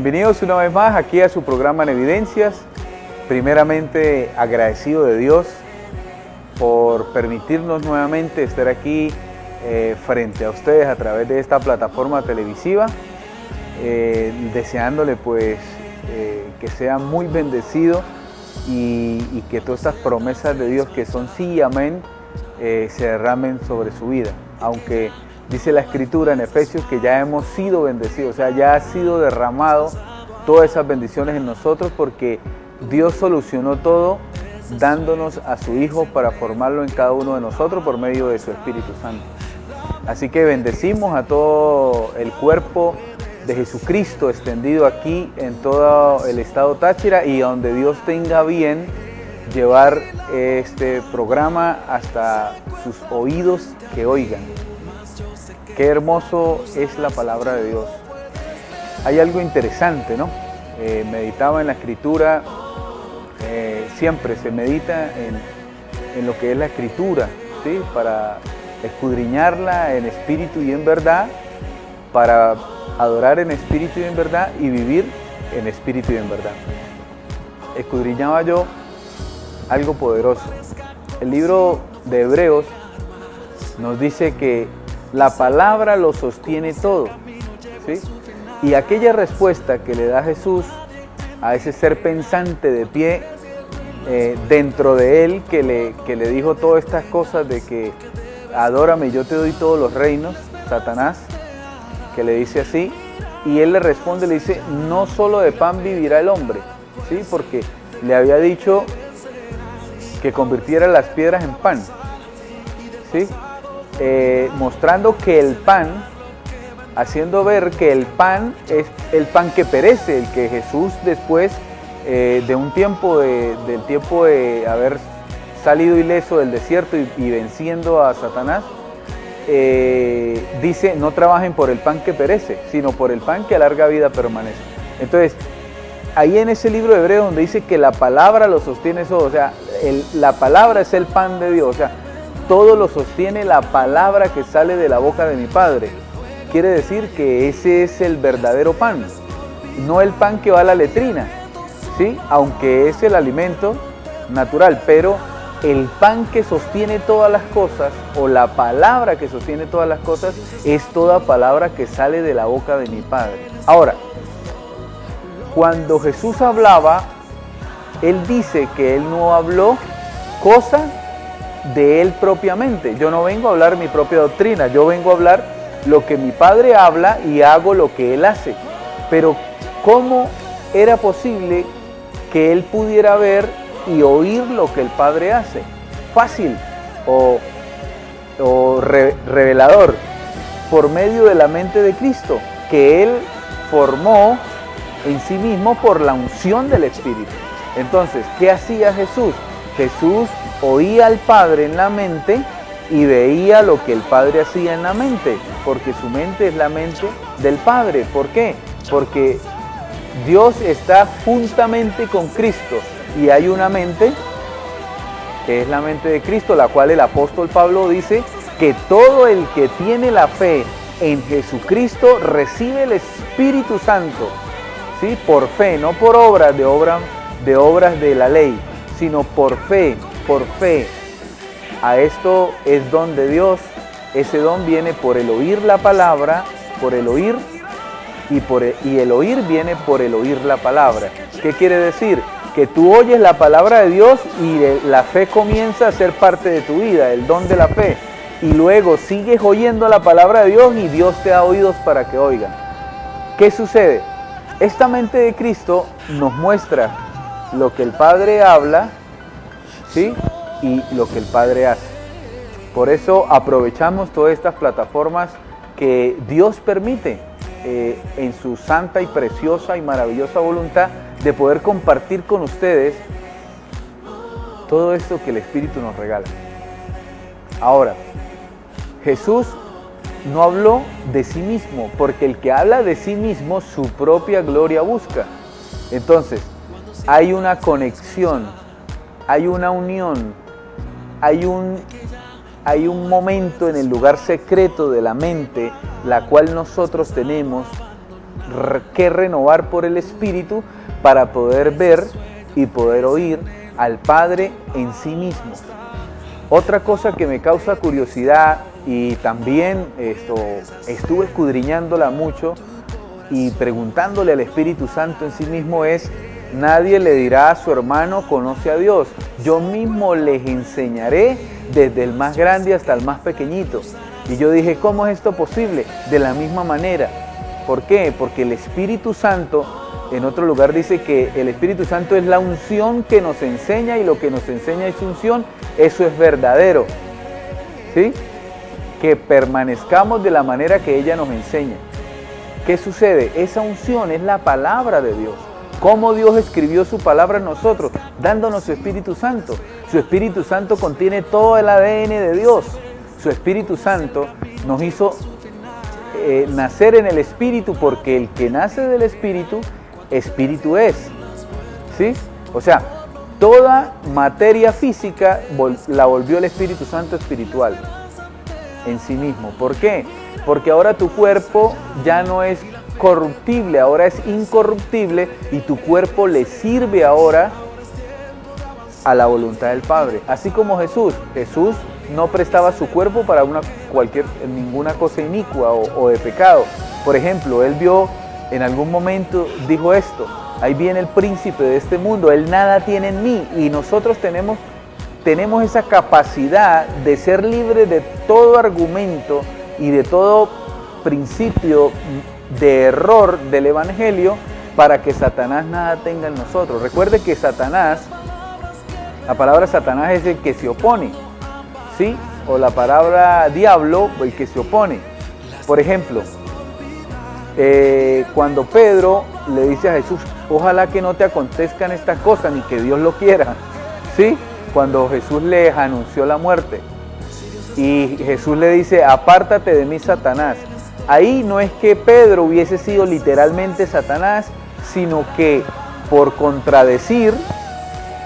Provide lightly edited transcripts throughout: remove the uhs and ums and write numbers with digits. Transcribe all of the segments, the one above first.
Bienvenidos una vez más aquí a su programa En Evidencias. Primeramente agradecido de Dios por permitirnos nuevamente estar aquí frente a ustedes a través de esta plataforma televisiva, deseándole pues que sea muy bendecido y que todas estas promesas de Dios que son sí y amén se derramen sobre su vida, aunque dice la Escritura en Efesios que ya hemos sido bendecidos, o sea, ya ha sido derramado todas esas bendiciones en nosotros porque Dios solucionó todo dándonos a su Hijo para formarlo en cada uno de nosotros por medio de su Espíritu Santo. Así que bendecimos a todo el cuerpo de Jesucristo extendido aquí en todo el estado Táchira y donde Dios tenga bien llevar este programa hasta sus oídos que oigan. Qué hermoso es la palabra de Dios. Hay algo interesante, ¿no? Meditaba en la Escritura, siempre se medita en lo que es la Escritura, ¿sí? Para escudriñarla en espíritu y en verdad, para adorar en espíritu y en verdad y vivir en espíritu y en verdad. Escudriñaba yo algo poderoso. El libro de Hebreos nos dice que la palabra lo sostiene todo, ¿sí? Y aquella respuesta que le da Jesús a ese ser pensante de pie dentro de él, que le dijo todas estas cosas de que adórame, yo te doy todos los reinos, Satanás, que le dice así, y él le responde, le dice, no solo de pan vivirá el hombre, ¿sí? Porque le había dicho que convirtiera las piedras en pan, ¿sí? Mostrando que el pan, haciendo ver que el pan es el pan que perece, el que Jesús después de un tiempo del tiempo de haber salido ileso del desierto y venciendo a Satanás, dice no trabajen por el pan que perece, sino por el pan que a larga vida permanece. Entonces, ahí en ese libro de Hebreos donde dice que la palabra lo sostiene todo, o sea, la palabra es el pan de Dios, o sea, todo lo sostiene la palabra que sale de la boca de mi Padre. Quiere decir que ese es el verdadero pan, no el pan que va a la letrina, ¿sí? Aunque es el alimento natural, pero el pan que sostiene todas las cosas, o la palabra que sostiene todas las cosas, es toda palabra que sale de la boca de mi Padre. Ahora, cuando Jesús hablaba, Él dice que Él no habló cosa de Él propiamente. Yo no vengo a hablar mi propia doctrina, yo vengo a hablar lo que mi Padre habla y hago lo que Él hace. Pero ¿cómo era posible que Él pudiera ver y oír lo que el Padre hace? Fácil o revelador, por medio de la mente de Cristo, que Él formó en sí mismo por la unción del Espíritu. Entonces, ¿qué hacía Jesús? Jesús oía al Padre en la mente y veía lo que el Padre hacía en la mente, porque su mente es la mente del Padre. ¿Por qué? Porque Dios está juntamente con Cristo y hay una mente que es la mente de Cristo, la cual el apóstol Pablo dice que todo el que tiene la fe en Jesucristo recibe el Espíritu Santo, ¿sí? Por fe, no por obras de la ley, sino por fe, por fe. A esto es don de Dios. Ese don viene por el oír la palabra, por el oír, y el oír viene por el oír la palabra. ¿Qué quiere decir? Que tú oyes la palabra de Dios y la fe comienza a ser parte de tu vida, el don de la fe. Y luego sigues oyendo la palabra de Dios y Dios te da oídos para que oigan. ¿Qué sucede? Esta mente de Cristo nos muestra lo que el Padre habla, ¿sí? Y lo que el Padre hace. Por eso aprovechamos todas estas plataformas que Dios permite en su santa y preciosa y maravillosa voluntad de poder compartir con ustedes todo esto que el Espíritu nos regala. Ahora, Jesús no habló de sí mismo, porque el que habla de sí mismo su propia gloria busca. Entonces, hay una conexión, hay una unión, hay un momento en el lugar secreto de la mente, la cual nosotros tenemos que renovar por el Espíritu para poder ver y poder oír al Padre en sí mismo. Otra cosa que me causa curiosidad y también estuve escudriñándola mucho y preguntándole al Espíritu Santo en sí mismo es: nadie le dirá a su hermano conoce a Dios, yo mismo les enseñaré desde el más grande hasta el más pequeñito. Y yo dije, ¿cómo es esto posible? De la misma manera. ¿Por qué? Porque el Espíritu Santo, en otro lugar dice que el Espíritu Santo es la unción que nos enseña, y lo que nos enseña es unción, eso es verdadero, ¿sí? Que permanezcamos de la manera que ella nos enseña. ¿Qué sucede? Esa unción es la palabra de Dios. ¿Cómo Dios escribió su palabra en nosotros? Dándonos su Espíritu Santo. Su Espíritu Santo contiene todo el ADN de Dios. Su Espíritu Santo nos hizo nacer en el Espíritu, porque el que nace del Espíritu, Espíritu es. ¿Sí? O sea, toda materia física la volvió el Espíritu Santo espiritual en sí mismo. ¿Por qué? Porque ahora tu cuerpo ya no es corruptible, ahora es incorruptible, y tu cuerpo le sirve ahora a la voluntad del Padre. Así como Jesús no prestaba su cuerpo para ninguna cosa inicua o de pecado. Por ejemplo, él vio en algún momento, dijo esto: ahí viene el príncipe de este mundo, él nada tiene en mí. Y nosotros tenemos esa capacidad de ser libres de todo argumento y de todo principio de error del Evangelio, para que Satanás nada tenga en nosotros. Recuerde que Satanás, la palabra Satanás es el que se opone, ¿sí? O la palabra diablo, el que se opone. Por ejemplo, cuando Pedro le dice a Jesús: ojalá que no te acontezcan estas cosas, ni que Dios lo quiera, ¿sí? Cuando Jesús le anunció la muerte, y Jesús le dice: apártate de mí, Satanás. Ahí no es que Pedro hubiese sido literalmente Satanás, sino que por contradecir,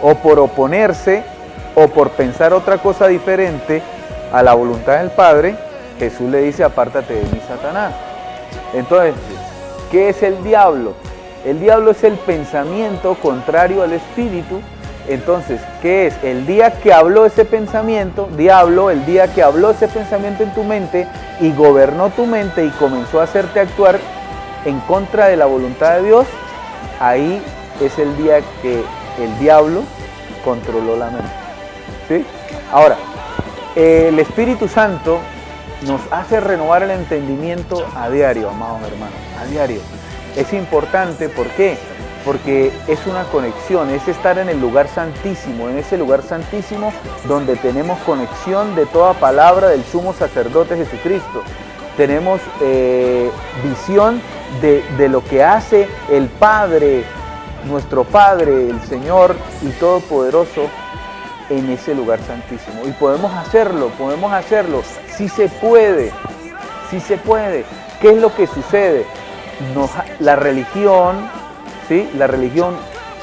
o por oponerse, o por pensar otra cosa diferente a la voluntad del Padre, Jesús le dice: apártate de mí, Satanás. Entonces, ¿qué es el diablo? El diablo es el pensamiento contrario al Espíritu. Entonces, ¿qué es? El día que habló ese pensamiento, diablo, el día que habló ese pensamiento en tu mente y gobernó tu mente y comenzó a hacerte actuar en contra de la voluntad de Dios, ahí es el día que el diablo controló la mente, ¿sí? Ahora, el Espíritu Santo nos hace renovar el entendimiento a diario, amados hermanos, a diario. Es importante, ¿por qué? Porque es una conexión, es estar en el lugar santísimo, en ese lugar santísimo donde tenemos conexión de toda palabra del sumo sacerdote Jesucristo. Tenemos visión de lo que hace el Padre, nuestro Padre, el Señor y Todopoderoso, en ese lugar santísimo. Y podemos hacerlo, sí se puede, sí se puede. ¿Qué es lo que sucede? La religión, ¿sí? La religión,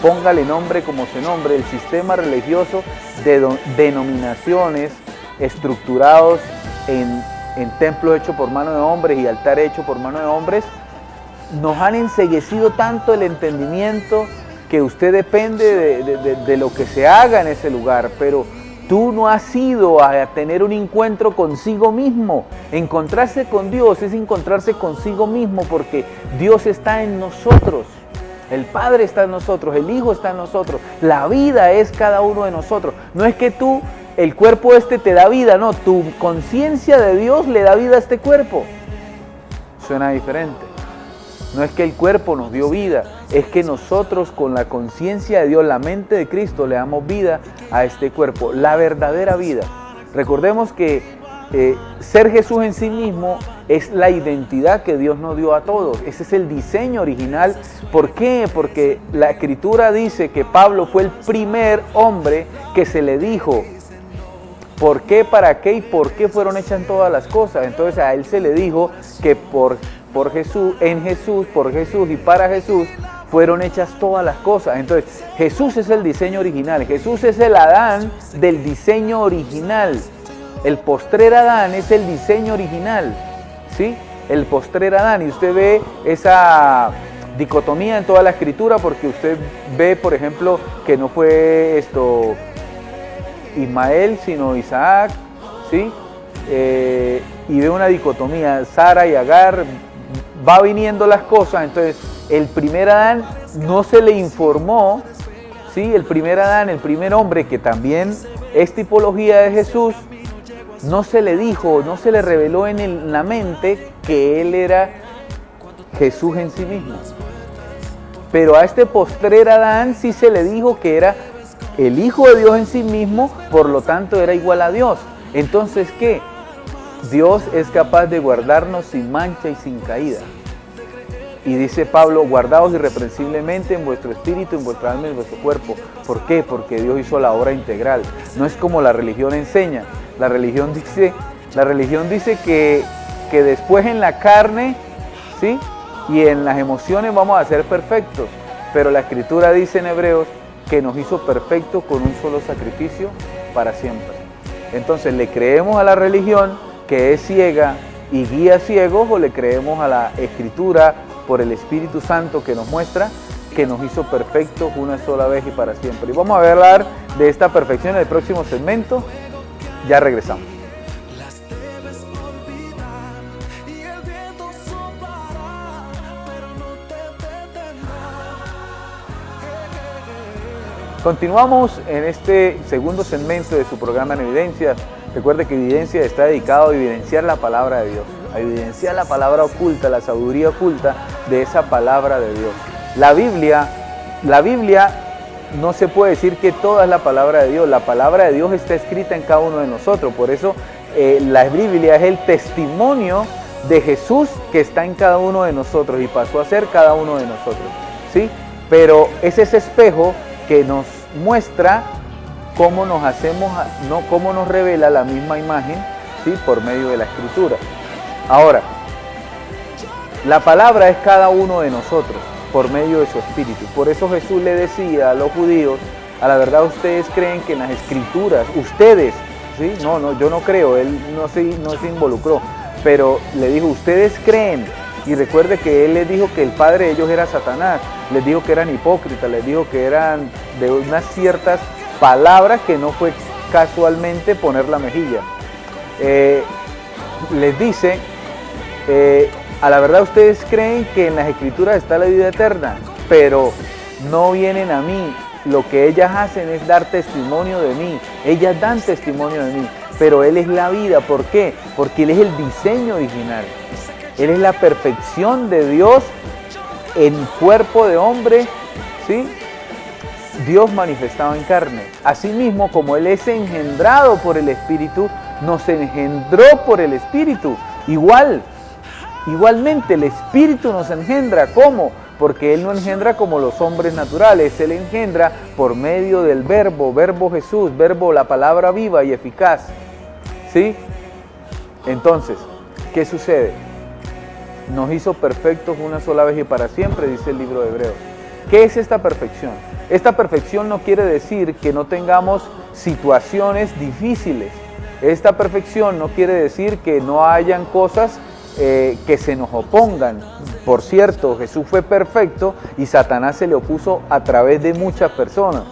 póngale nombre como se nombre, el sistema religioso de denominaciones estructurados en templos hechos por mano de hombres y altares hechos por mano de hombres, nos han enceguecido tanto el entendimiento que usted depende de lo que se haga en ese lugar, pero tú no has ido a tener un encuentro consigo mismo. Encontrarse con Dios es encontrarse consigo mismo, porque Dios está en nosotros. El Padre está en nosotros, el Hijo está en nosotros, la vida es cada uno de nosotros. No es que el cuerpo te da vida, no, tu conciencia de Dios le da vida a este cuerpo. Suena diferente. No es que el cuerpo nos dio vida, es que nosotros con la conciencia de Dios, la mente de Cristo, le damos vida a este cuerpo, la verdadera vida. Recordemos que ser Jesús en sí mismo es la identidad que Dios nos dio a todos. Ese es el diseño original. ¿Por qué? Porque la Escritura dice que Pablo fue el primer hombre que se le dijo ¿por qué, para qué y por qué fueron hechas todas las cosas? Entonces a él se le dijo que por Jesús, en Jesús, por Jesús y para Jesús fueron hechas todas las cosas. Entonces Jesús es el diseño original, Jesús es el Adán del diseño original. El postrer Adán es el diseño original, ¿sí? el postrer Adán, y usted ve esa dicotomía en toda la escritura, porque usted ve, por ejemplo, que no fue Ismael, sino Isaac, ¿sí? Y ve una dicotomía, Sara y Agar, va viniendo las cosas. Entonces el primer Adán no se le informó, ¿sí? El primer Adán, el primer hombre, que también es tipología de Jesús, no se le dijo, no se le reveló en la mente que él era Jesús en sí mismo. Pero a este postrer Adán sí se le dijo que era el Hijo de Dios en sí mismo, por lo tanto era igual a Dios. Entonces, ¿qué? Dios es capaz de guardarnos sin mancha y sin caída. Y dice Pablo, guardaos irreprensiblemente en vuestro espíritu, en vuestra alma y en vuestro cuerpo. ¿Por qué? Porque Dios hizo la obra integral. No es como la religión enseña. La religión dice que después en la carne, ¿sí?, y en las emociones vamos a ser perfectos. Pero la Escritura dice en Hebreos que nos hizo perfectos con un solo sacrificio para siempre. Entonces, ¿le creemos a la religión que es ciega y guía ciegos, o le creemos a la Escritura por el Espíritu Santo que nos muestra que nos hizo perfectos una sola vez y para siempre? Y vamos a hablar de esta perfección en el próximo segmento. Ya regresamos. Continuamos en este segundo segmento de su programa en Evidencias. Recuerde que Evidencia está dedicado a evidenciar la palabra de Dios, a evidenciar la palabra oculta, la sabiduría oculta de esa palabra de Dios. La Biblia no se puede decir que toda es la palabra de Dios. La palabra de Dios está escrita en cada uno de nosotros. Por eso la Biblia es el testimonio de Jesús que está en cada uno de nosotros y pasó a ser cada uno de nosotros, ¿sí? Pero es ese espejo que nos muestra cómo nos hacemos, cómo nos revela la misma imagen, ¿sí?, por medio de la Escritura. Ahora, la palabra es cada uno de nosotros por medio de su Espíritu. Por eso Jesús le decía a los judíos, a la verdad ustedes creen que en las Escrituras, ustedes, ¿sí? No, yo no creo, él no se involucró, pero le dijo, ustedes creen. Y recuerde que él les dijo que el padre de ellos era Satanás, les dijo que eran hipócritas, les dijo que eran de unas ciertas palabras que no fue casualmente poner la mejilla. Les dice, a la verdad ustedes creen que en las Escrituras está la vida eterna, pero no vienen a mí, lo que ellas hacen es dar testimonio de mí, ellas dan testimonio de mí, pero Él es la vida. ¿Por qué? Porque Él es el diseño original. Él es la perfección de Dios en cuerpo de hombre, ¿sí? Dios manifestado en carne. Asimismo, como Él es engendrado por el Espíritu, nos engendró por el Espíritu. Igualmente el Espíritu nos engendra. ¿Cómo? Porque Él no engendra como los hombres naturales. Él engendra por medio del verbo Jesús, verbo, la palabra viva y eficaz, ¿sí? Entonces, ¿qué sucede? Nos hizo perfectos una sola vez y para siempre, dice el libro de Hebreos. ¿Qué es esta perfección? Esta perfección no quiere decir que no tengamos situaciones difíciles. Esta perfección no quiere decir que no hayan cosas que se nos opongan. Por cierto, Jesús fue perfecto y Satanás se le opuso a través de muchas personas,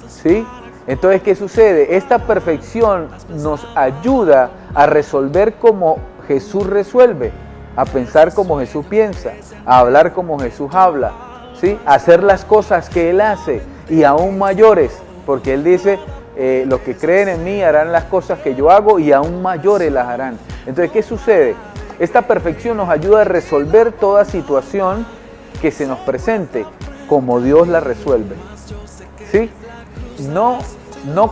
¿sí? Entonces, ¿qué sucede? Esta perfección nos ayuda a resolver como Jesús resuelve, a pensar como Jesús piensa, a hablar como Jesús habla, ¿sí? A hacer las cosas que Él hace y aún mayores, porque Él dice, los que creen en mí harán las cosas que yo hago y aún mayores las harán. Entonces, ¿qué sucede? Esta perfección nos ayuda a resolver toda situación que se nos presente como Dios la resuelve, ¿sí? No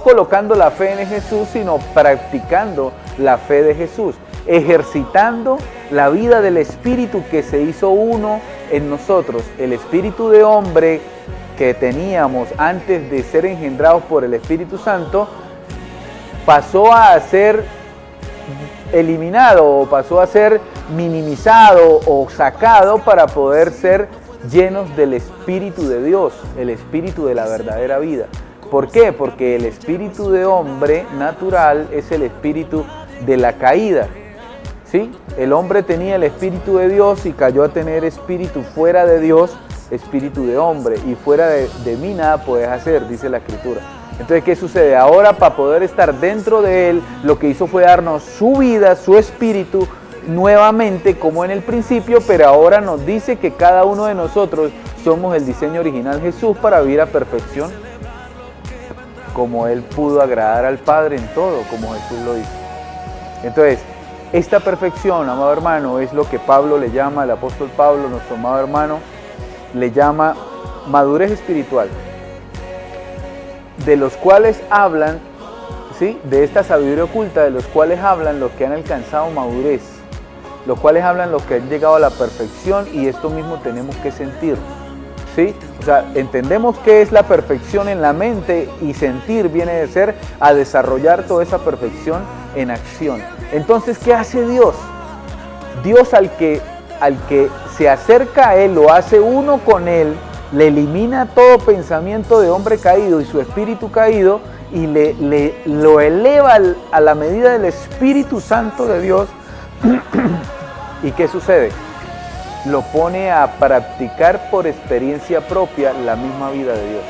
colocando la fe en Jesús, sino practicando la fe de Jesús, ejercitando la vida del Espíritu que se hizo uno en nosotros. El espíritu de hombre que teníamos antes de ser engendrados por el Espíritu Santo pasó a ser eliminado o pasó a ser minimizado o sacado para poder ser llenos del Espíritu de Dios, el Espíritu de la verdadera vida. ¿Por qué? Porque el espíritu de hombre natural es el espíritu de la caída, ¿sí? El hombre tenía el espíritu de Dios y cayó a tener espíritu fuera de Dios, espíritu de hombre, y fuera de mí nada puedes hacer, dice la Escritura. Entonces, ¿qué sucede? Ahora, para poder estar dentro de Él, lo que hizo fue darnos su vida, su espíritu, nuevamente como en el principio, pero ahora nos dice que cada uno de nosotros somos el diseño original Jesús para vivir a perfección, como Él pudo agradar al Padre en todo, como Jesús lo hizo. Entonces, esta perfección, amado hermano, es lo que Pablo le llama, el apóstol Pablo, nuestro amado hermano, le llama madurez espiritual, de los cuales hablan, ¿sí? De esta sabiduría oculta, de los cuales hablan los que han alcanzado madurez, los cuales hablan los que han llegado a la perfección, y esto mismo tenemos que sentir, ¿sí? O sea, entendemos qué es la perfección en la mente, y sentir viene de ser a desarrollar toda esa perfección en acción. Entonces, ¿qué hace Dios? Dios al que se acerca a Él, lo hace uno con Él, le elimina todo pensamiento de hombre caído y su espíritu caído, y lo eleva a la medida del Espíritu Santo de Dios. ¿Y qué sucede? Lo pone a practicar por experiencia propia la misma vida de Dios.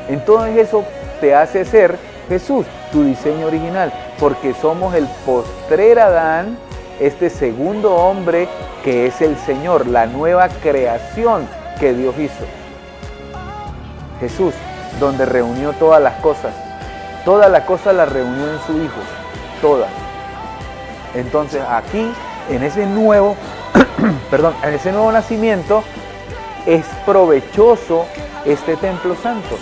Entonces eso te hace ser Jesús, tu diseño original, porque somos el postrer Adán, este segundo hombre que es el Señor, la nueva creación que Dios hizo. Jesús, donde reunió todas las cosas las reunió en su Hijo, todas. Entonces aquí, en ese nuevo nacimiento, es provechoso este templo santo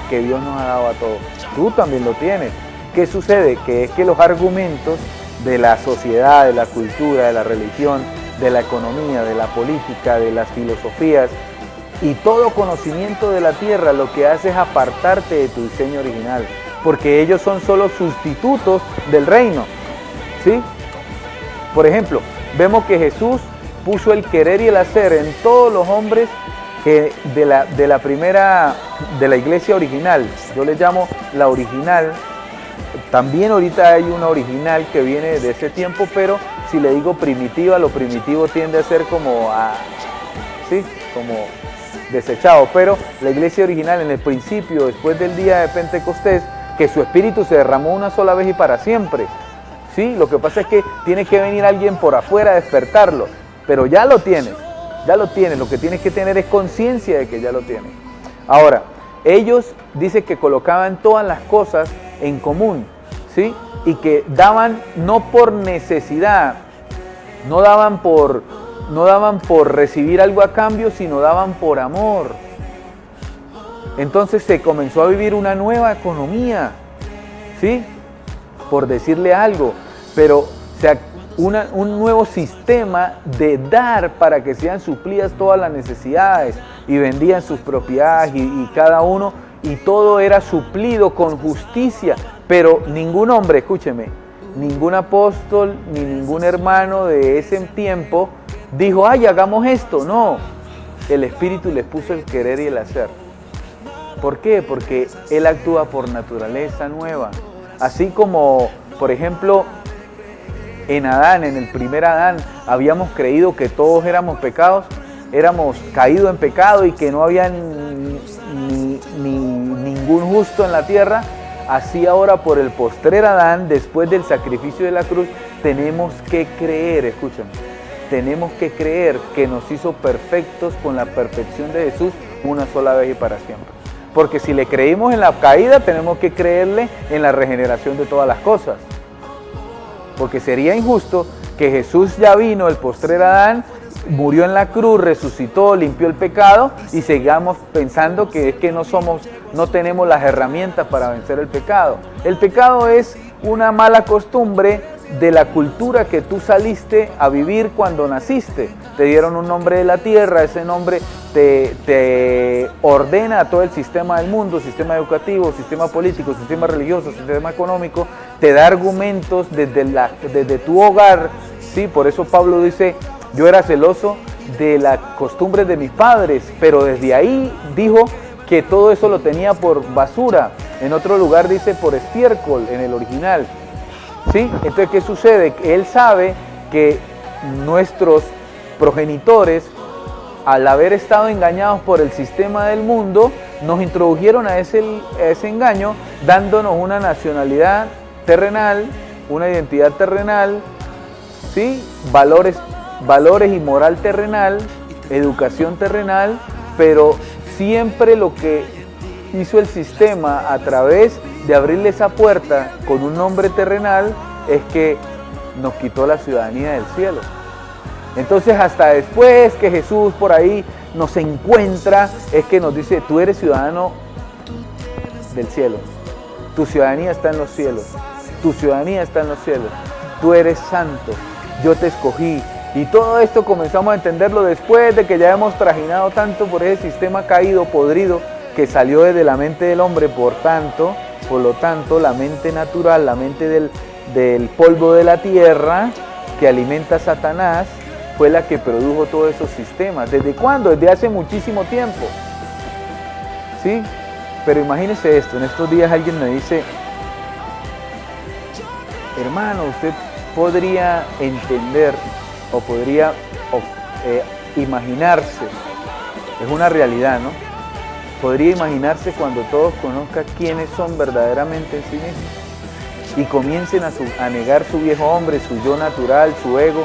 que Dios nos ha dado a todos. Tú también lo tienes. ¿Qué sucede? Que es que los argumentos de la sociedad, de la cultura, de la religión, de la economía, de la política, de las filosofías y todo conocimiento de la tierra, lo que hace es apartarte de tu diseño original, porque ellos son solo sustitutos del reino, ¿sí? Por ejemplo, vemos que Jesús puso el querer y el hacer en todos los hombres que de la iglesia original. Yo le llamo la original. También ahorita hay una original que viene de ese tiempo, pero si le digo primitiva, lo primitivo tiende a ser como desechado. Pero la iglesia original en el principio, después del día de Pentecostés, que su espíritu se derramó una sola vez y para siempre. ¿Sí? Lo que pasa es que tiene que venir alguien por afuera a despertarlo, pero ya lo tienes, lo que tienes que tener es conciencia de que ya lo tienes. Ahora, ellos dicen que colocaban todas las cosas en común, ¿sí? Y que daban no por necesidad, no daban por recibir algo a cambio, sino daban por amor. Entonces se comenzó a vivir una nueva economía, ¿sí? Por decirle algo, pero un nuevo sistema de dar para que sean suplidas todas las necesidades, y vendían sus propiedades y cada uno, y todo era suplido con justicia. Pero ningún hombre, escúcheme, ningún apóstol ni ningún hermano de ese tiempo dijo, ay, hagamos esto. No, el Espíritu les puso el querer y el hacer. ¿Por qué? Porque Él actúa por naturaleza nueva. Así como, por ejemplo, en Adán, en el primer Adán, habíamos creído que todos éramos pecados, éramos caídos en pecado y que no había ningún justo en la tierra. Así ahora, por el postrer Adán, después del sacrificio de la cruz, tenemos que creer, escúchame, tenemos que creer que nos hizo perfectos con la perfección de Jesús una sola vez y para siempre. Porque si le creímos en la caída, tenemos que creerle en la regeneración de todas las cosas. Porque sería injusto que Jesús ya vino, el postrer Adán, murió en la cruz, resucitó, limpió el pecado, y sigamos pensando que es que no tenemos las herramientas para vencer el pecado. El pecado es una mala costumbre de la cultura que tú saliste a vivir cuando naciste. Te dieron un nombre de la tierra, ese nombre te ordena a todo el sistema del mundo, sistema educativo, sistema político, sistema religioso, sistema económico, te da argumentos desde tu hogar, ¿sí? Por eso Pablo dice, yo era celoso de las costumbres de mis padres, pero desde ahí dijo que todo eso lo tenía por basura. En otro lugar dice por estiércol, en el original. ¿Sí? Entonces, ¿qué sucede? Él sabe que nuestros progenitores, al haber estado engañados por el sistema del mundo, nos introdujeron a ese engaño, dándonos una nacionalidad terrenal, una identidad terrenal, ¿sí? Valores y moral terrenal, educación terrenal, pero siempre lo que hizo el sistema a través de abrirle esa puerta con un nombre terrenal es que nos quitó la ciudadanía del cielo. Entonces hasta después que Jesús por ahí nos encuentra, es que nos dice, tú eres ciudadano del cielo, tu ciudadanía está en los cielos, tu ciudadanía está en los cielos, tú eres santo, yo te escogí. Y todo esto comenzamos a entenderlo después de que ya hemos trajinado tanto por ese sistema caído, podrido, que salió desde la mente del hombre. Por lo tanto, la mente natural, la mente del polvo de la tierra que alimenta a Satanás, fue la que produjo todos esos sistemas. ¿Desde cuándo? Desde hace muchísimo tiempo. ¿Sí? Pero imagínese esto, en estos días alguien me dice, hermano, usted podría entender o podría imaginarse, es una realidad, ¿no? Podría imaginarse cuando todos conozcan quiénes son verdaderamente en sí mismos y comiencen a negar su viejo hombre, su yo natural, su ego,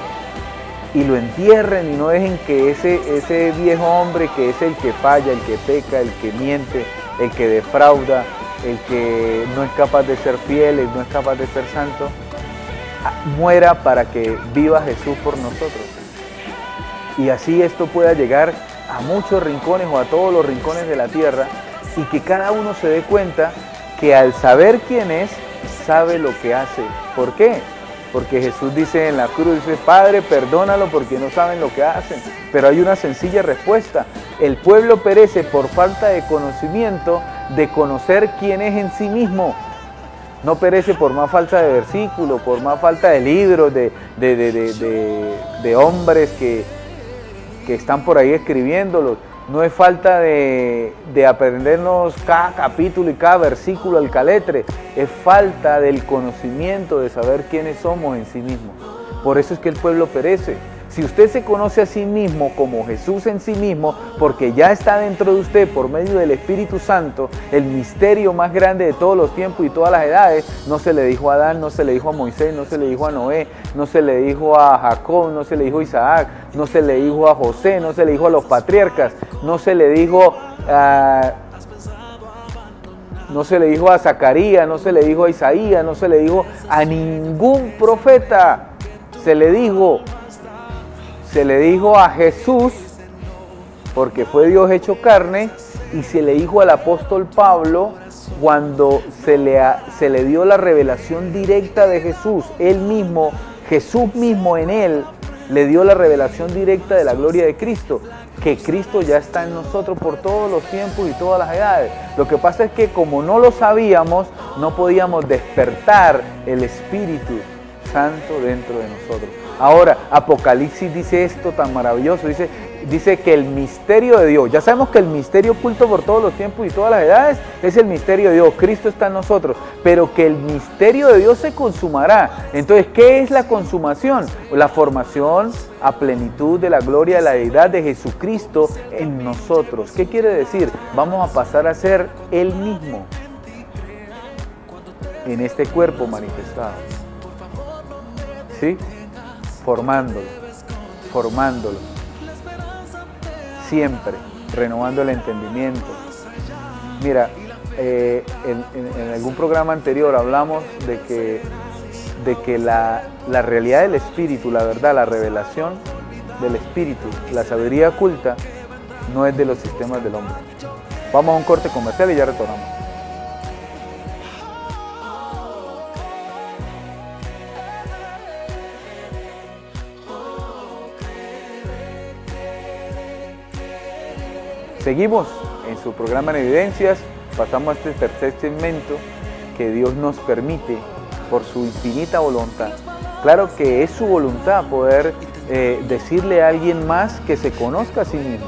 y lo entierren y no dejen que ese viejo hombre, que es el que falla, el que peca, el que miente, el que defrauda, el que no es capaz de ser fiel, el no es capaz de ser santo, muera para que viva Jesús por nosotros. Y así esto pueda llegar a muchos rincones o a todos los rincones de la tierra, y que cada uno se dé cuenta que al saber quién es, sabe lo que hace. ¿Por qué? Porque Jesús dice en la cruz, dice, Padre, perdónalo porque no saben lo que hacen. Pero hay una sencilla respuesta. El pueblo perece por falta de conocimiento, de conocer quién es en sí mismo. No perece por más falta de versículos, por más falta de libros, de hombres que están por ahí escribiéndolos. No es falta de aprendernos cada capítulo y cada versículo al caletre. Es falta del conocimiento de saber quiénes somos en sí mismos. Por eso es que el pueblo perece. Si usted se conoce a sí mismo como Jesús en sí mismo, porque ya está dentro de usted por medio del Espíritu Santo, el misterio más grande de todos los tiempos y todas las edades, no se le dijo a Adán, no se le dijo a Moisés, no se le dijo a Noé, no se le dijo a Jacob, no se le dijo a Isaac, no se le dijo a José, no se le dijo a los patriarcas, no se le dijo a Zacarías, no se le dijo a Isaías, no se le dijo a ningún profeta. Se le dijo a Jesús, porque fue Dios hecho carne, y se le dijo al apóstol Pablo cuando se le dio la revelación directa de Jesús. Él mismo, Jesús mismo en él, le dio la revelación directa de la gloria de Cristo, que Cristo ya está en nosotros por todos los tiempos y todas las edades. Lo que pasa es que como no lo sabíamos, no podíamos despertar el Espíritu Santo dentro de nosotros. Ahora, Apocalipsis dice esto tan maravilloso, dice que el misterio de Dios, ya sabemos que el misterio oculto por todos los tiempos y todas las edades es el misterio de Dios, Cristo está en nosotros, pero que el misterio de Dios se consumará. Entonces, ¿qué es la consumación? La formación a plenitud de la gloria de la deidad de Jesucristo en nosotros. ¿Qué quiere decir? Vamos a pasar a ser Él mismo en este cuerpo manifestado. ¿Sí? Formándolo, siempre, renovando el entendimiento. Mira, en algún programa anterior hablamos de que la realidad del Espíritu, la verdad, la revelación del Espíritu, la sabiduría oculta, no es de los sistemas del hombre. Vamos a un corte comercial y ya retornamos. Seguimos en su programa en Evidencias, pasamos a este tercer segmento que Dios nos permite por su infinita voluntad. Claro que es su voluntad poder decirle a alguien más que se conozca a sí mismo,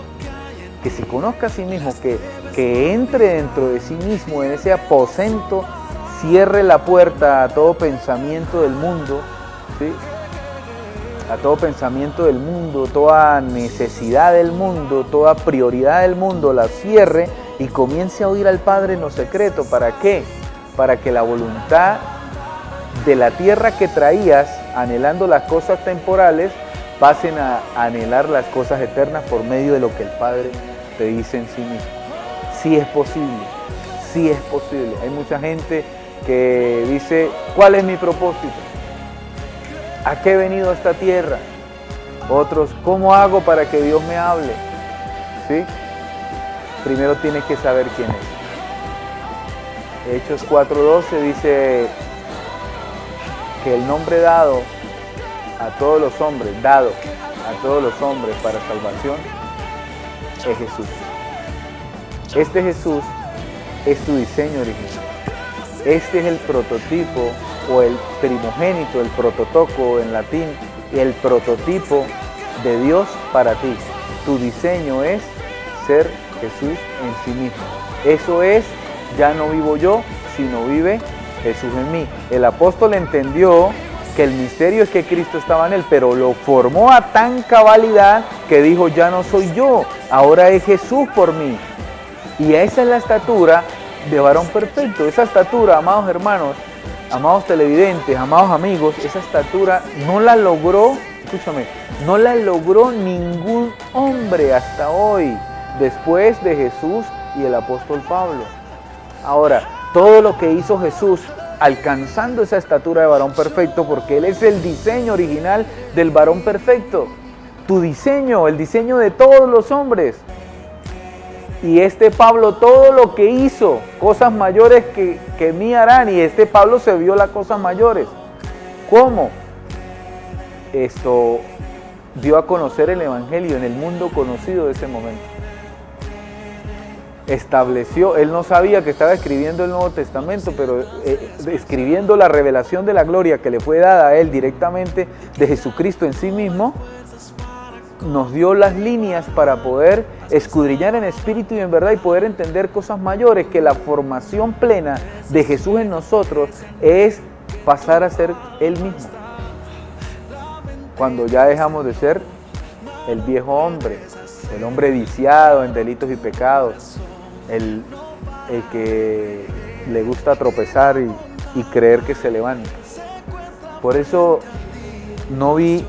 que entre dentro de sí mismo en ese aposento, cierre la puerta a todo pensamiento del mundo, ¿sí? a todo pensamiento del mundo, toda necesidad del mundo, toda prioridad del mundo, la cierre y comience a oír al Padre en lo secreto. ¿Para qué? Para que la voluntad de la tierra que traías, anhelando las cosas temporales, pasen a anhelar las cosas eternas por medio de lo que el Padre te dice en sí mismo. Sí es posible, sí es posible. Hay mucha gente que dice, ¿cuál es mi propósito? ¿A qué he venido a esta tierra? Otros, ¿cómo hago para que Dios me hable? ¿Sí? Primero tienes que saber quién es. Hechos 4:12 dice que el nombre dado a todos los hombres, para salvación, es Jesús. Este Jesús es tu diseño original. Este es el prototipo o el primogénito, el prototoco en latín, el prototipo de Dios para ti. Tu diseño es ser Jesús en sí mismo. Eso es, ya no vivo yo, sino vive Jesús en mí. El apóstol entendió que el misterio es que Cristo estaba en él, pero lo formó a tan cabalidad que dijo, ya no soy yo, ahora es Jesús por mí. Y esa es la estatura de varón perfecto. Esa estatura, amados hermanos, amados televidentes, amados amigos, esa estatura no la logró, escúchame, no la logró ningún hombre hasta hoy, después de Jesús y el apóstol Pablo. Ahora, todo lo que hizo Jesús alcanzando esa estatura de varón perfecto, porque Él es el diseño original del varón perfecto. Tu diseño, el diseño de todos los hombres. Y este Pablo, todo lo que hizo, cosas mayores que mí harán, y este Pablo se vio las cosas mayores. ¿Cómo? Esto dio a conocer el Evangelio en el mundo conocido de ese momento. Estableció, él no sabía que estaba escribiendo el Nuevo Testamento, pero escribiendo la revelación de la gloria que le fue dada a él directamente de Jesucristo en sí mismo, nos dio las líneas para poder escudriñar en espíritu y en verdad y poder entender cosas mayores, que la formación plena de Jesús en nosotros es pasar a ser Él mismo. Cuando ya dejamos de ser el viejo hombre, el hombre viciado en delitos y pecados, el que le gusta tropezar y creer que se levanta. Por eso no vi,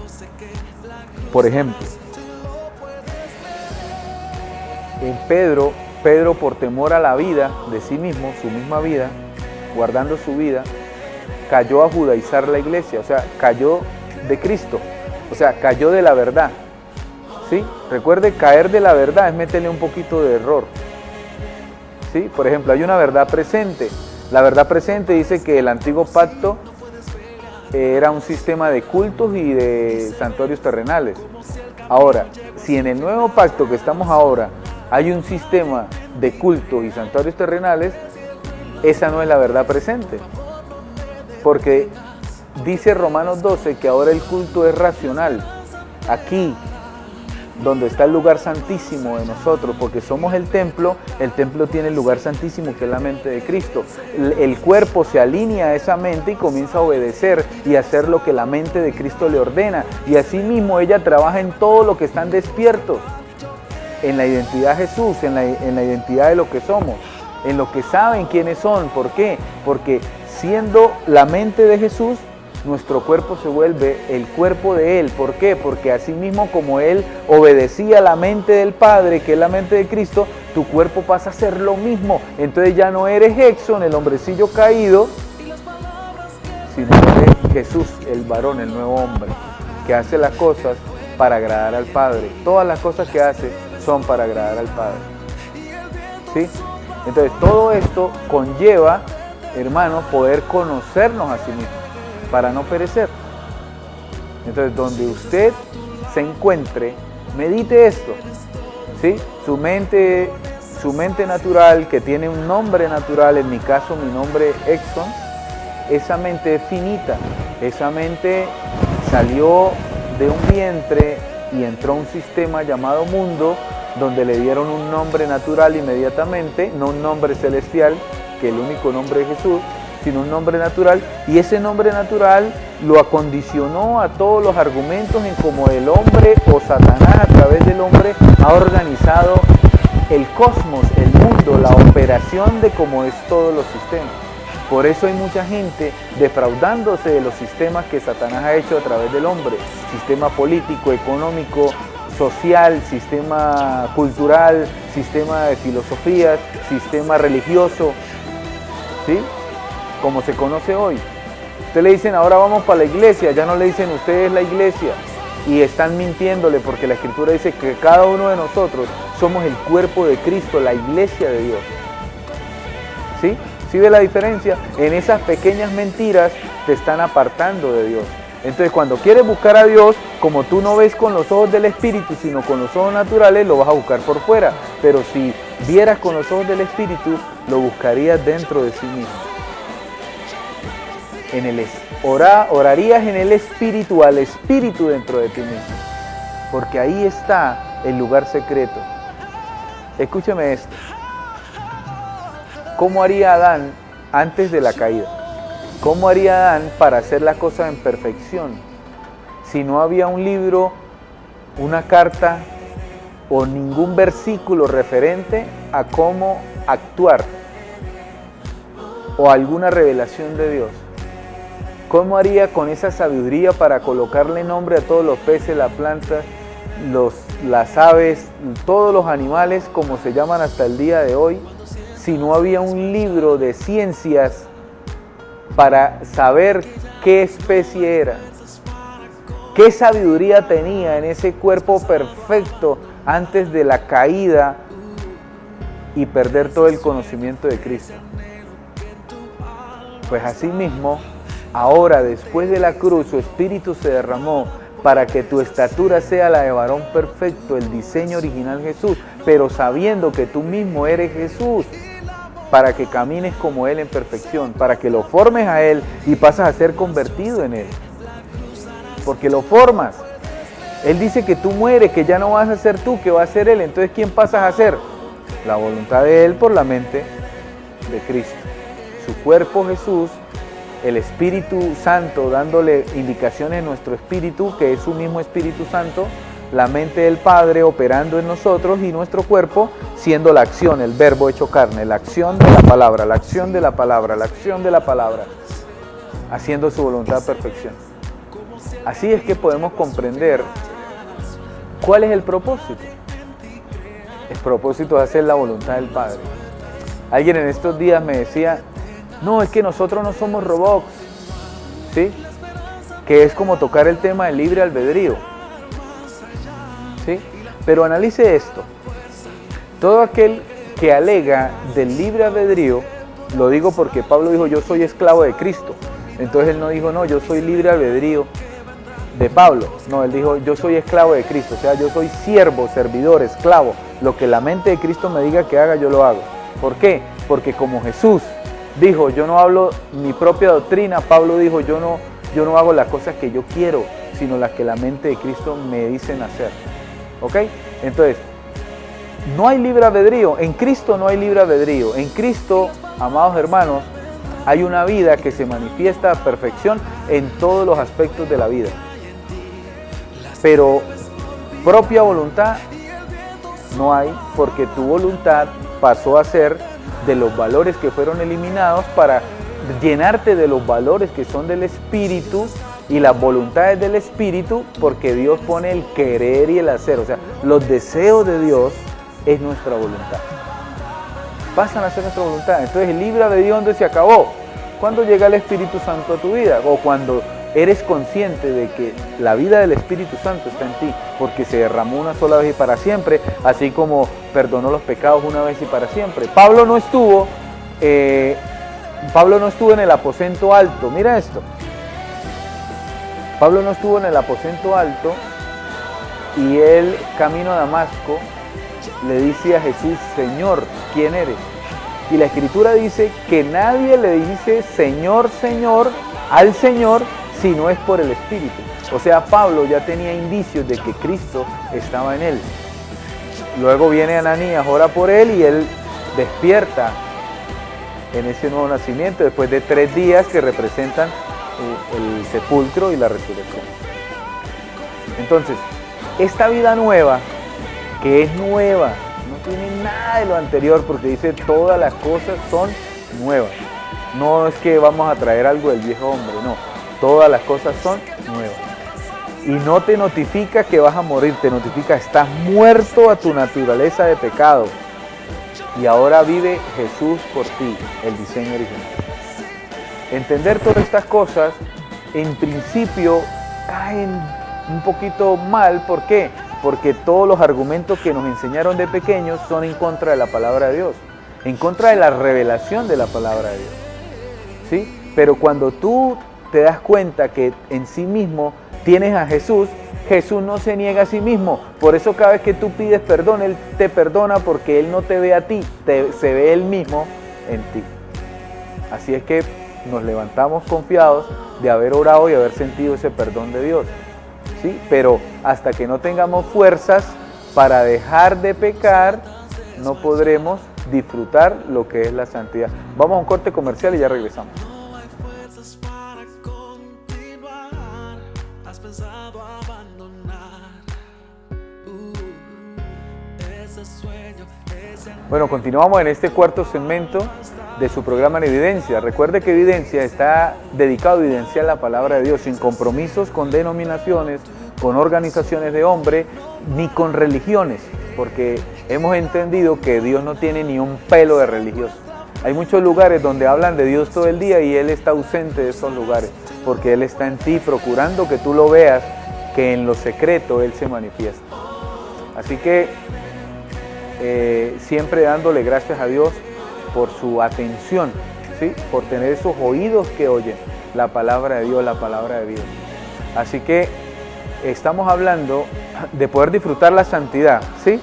por ejemplo, en Pedro por temor a la vida de sí mismo, su misma vida, guardando su vida, cayó a judaizar la iglesia, o sea, cayó de Cristo, o sea, cayó de la verdad. ¿Sí? Recuerde, caer de la verdad es meterle un poquito de error. ¿Sí? Por ejemplo, hay una verdad presente. La verdad presente dice que el antiguo pacto era un sistema de cultos y de santuarios terrenales. Ahora, si en el nuevo pacto que estamos ahora hay un sistema de cultos y santuarios terrenales, esa no es la verdad presente. Porque dice Romanos 12 que ahora el culto es racional. Aquí, donde está el lugar santísimo de nosotros, porque somos el templo tiene el lugar santísimo que es la mente de Cristo. El cuerpo se alinea a esa mente y comienza a obedecer y a hacer lo que la mente de Cristo le ordena. Y asimismo ella trabaja en todo lo que están despiertos, en la identidad de Jesús, en la identidad de lo que somos, en lo que saben quiénes son. ¿Por qué? Porque siendo la mente de Jesús, nuestro cuerpo se vuelve el cuerpo de Él. ¿Por qué? Porque así mismo como Él obedecía la mente del Padre, que es la mente de Cristo, tu cuerpo pasa a ser lo mismo. Entonces ya no eres Exxon, el hombrecillo caído, sino eres Jesús, el varón, el nuevo hombre, que hace las cosas para agradar al Padre. Todas las cosas que hace son para agradar al Padre. ¿Sí? Entonces todo esto conlleva, hermanos, poder conocernos a sí mismos, para no perecer. Entonces, donde usted se encuentre, medite esto, ¿sí? Su mente natural, que tiene un nombre natural, en mi caso mi nombre es Exxon, esa mente es finita, esa mente salió de un vientre y entró a un sistema llamado mundo, donde le dieron un nombre natural inmediatamente, no un nombre celestial, que el único nombre es Jesús, sino un nombre natural, y ese nombre natural lo acondicionó a todos los argumentos en cómo el hombre o Satanás a través del hombre ha organizado el cosmos, el mundo, la operación de cómo es todos los sistemas. Por eso hay mucha gente defraudándose de los sistemas que Satanás ha hecho a través del hombre. Sistema político, económico, social, sistema cultural, sistema de filosofías, sistema religioso, ¿sí? Como se conoce hoy. Usted le dicen, ahora vamos para la iglesia, ya no le dicen, usted es la iglesia. Y están mintiéndole porque la Escritura dice que cada uno de nosotros somos el cuerpo de Cristo, la iglesia de Dios. ¿Sí? ¿Sí ve la diferencia? En esas pequeñas mentiras te están apartando de Dios. Entonces cuando quieres buscar a Dios, como tú no ves con los ojos del Espíritu, sino con los ojos naturales, lo vas a buscar por fuera. Pero si vieras con los ojos del Espíritu, lo buscarías dentro de sí mismo. Orarías en el Espíritu, al Espíritu dentro de ti mismo. Porque ahí está el lugar secreto. Escúcheme esto. ¿Cómo haría Adán antes de la caída? ¿Cómo haría Adán para hacer la cosa en perfección? Si no había un libro, una carta o ningún versículo referente a cómo actuar o alguna revelación de Dios. ¿Cómo haría con esa sabiduría para colocarle nombre a todos los peces, las plantas, las aves, todos los animales como se llaman hasta el día de hoy? Si no había un libro de ciencias para saber qué especie era, qué sabiduría tenía en ese cuerpo perfecto antes de la caída y perder todo el conocimiento de Cristo. Pues así mismo, ahora después de la cruz, su Espíritu se derramó para que tu estatura sea la de varón perfecto, el diseño original Jesús, pero sabiendo que tú mismo eres Jesús, para que camines como Él en perfección, para que lo formes a Él y pasas a ser convertido en Él. Porque lo formas. Él dice que tú mueres, que ya no vas a ser tú, que va a ser Él. Entonces, ¿quién pasas a ser? La voluntad de Él por la mente de Cristo. Su cuerpo Jesús, el Espíritu Santo dándole indicaciones a nuestro espíritu, que es su mismo Espíritu Santo, la mente del Padre operando en nosotros y nuestro cuerpo siendo la acción, el verbo hecho carne, la acción de la palabra, la acción de la palabra, la acción de la palabra, haciendo su voluntad a perfección. Así es que podemos comprender cuál es el propósito. El propósito es hacer la voluntad del Padre. Alguien en estos días me decía, no, es que nosotros no somos robots, ¿sí? Que es como tocar el tema del libre albedrío. ¿Sí? Pero analice esto. Todo aquel que alega del libre albedrío, lo digo porque Pablo dijo, yo soy esclavo de Cristo. Entonces él no dijo, no, yo soy libre albedrío de Pablo. No, él dijo, yo soy esclavo de Cristo. O sea, yo soy siervo, servidor, esclavo. Lo que la mente de Cristo me diga que haga, yo lo hago. ¿Por qué? Porque como Jesús dijo, yo no hablo mi propia doctrina, Pablo dijo, yo no hago las cosas que yo quiero, sino las que la mente de Cristo me dicen hacer. ¿Ok? Entonces, no hay libre albedrío. En Cristo no hay libre albedrío. En Cristo, amados hermanos, hay una vida que se manifiesta a perfección en todos los aspectos de la vida. Pero propia voluntad no hay, porque tu voluntad pasó a ser de los valores que fueron eliminados para llenarte de los valores que son del Espíritu y las voluntades del Espíritu, porque Dios pone el querer y el hacer. O sea, los deseos de Dios es nuestra voluntad. Pasan a ser nuestra voluntad. Entonces el libre albedrío, ¿dónde se acabó? Cuando llega el Espíritu Santo a tu vida, o cuando eres consciente de que la vida del Espíritu Santo está en ti, porque se derramó una sola vez y para siempre, así como perdonó los pecados una vez y para siempre. Pablo no estuvo en el aposento alto. Mira esto. Pablo no estuvo en el aposento alto y él, camino a Damasco, le dice a Jesús, Señor, ¿quién eres? Y la Escritura dice que nadie le dice Señor, Señor al Señor si no es por el Espíritu. O sea, Pablo ya tenía indicios de que Cristo estaba en él. Luego viene Ananías, ora por él y él despierta en ese nuevo nacimiento después de 3 días que representan el sepulcro y la resurrección. Entonces, esta vida nueva, que es nueva, no tiene nada de lo anterior, porque dice todas las cosas son nuevas. No es que vamos a traer algo del viejo hombre, no. Todas las cosas son nuevas. Y no te notifica que vas a morir, te notifica estás muerto a tu naturaleza de pecado. Y ahora vive Jesús por ti, el diseño original. Entender todas estas cosas, en principio, caen un poquito mal. ¿Por qué? Porque todos los argumentos que nos enseñaron de pequeños son en contra de la palabra de Dios, en contra de la revelación de la palabra de Dios. ¿Sí? Pero cuando tú te das cuenta que en sí mismo tienes a Jesús, Jesús no se niega a sí mismo. Por eso cada vez que tú pides perdón, Él te perdona, porque Él no te ve a ti, se ve Él mismo en ti. Así es que nos levantamos confiados de haber orado y haber sentido ese perdón de Dios. ¿Sí? Pero hasta que no tengamos fuerzas para dejar de pecar, no podremos disfrutar lo que es la santidad. Vamos a un corte comercial y ya regresamos. Bueno, continuamos en este cuarto segmento de su programa en Evidencia. Recuerde que Evidencia está dedicado a evidenciar la palabra de Dios sin compromisos con denominaciones, con organizaciones de hombres, ni con religiones, porque hemos entendido que Dios no tiene ni un pelo de religioso. Hay muchos lugares donde hablan de Dios todo el día y Él está ausente de esos lugares, porque Él está en ti procurando que tú lo veas, que en lo secreto Él se manifiesta. Así que siempre dándole gracias a Dios por su atención, ¿sí? Por tener esos oídos que oyen la palabra de Dios, la palabra de vida. Así que estamos hablando de poder disfrutar la santidad, ¿sí?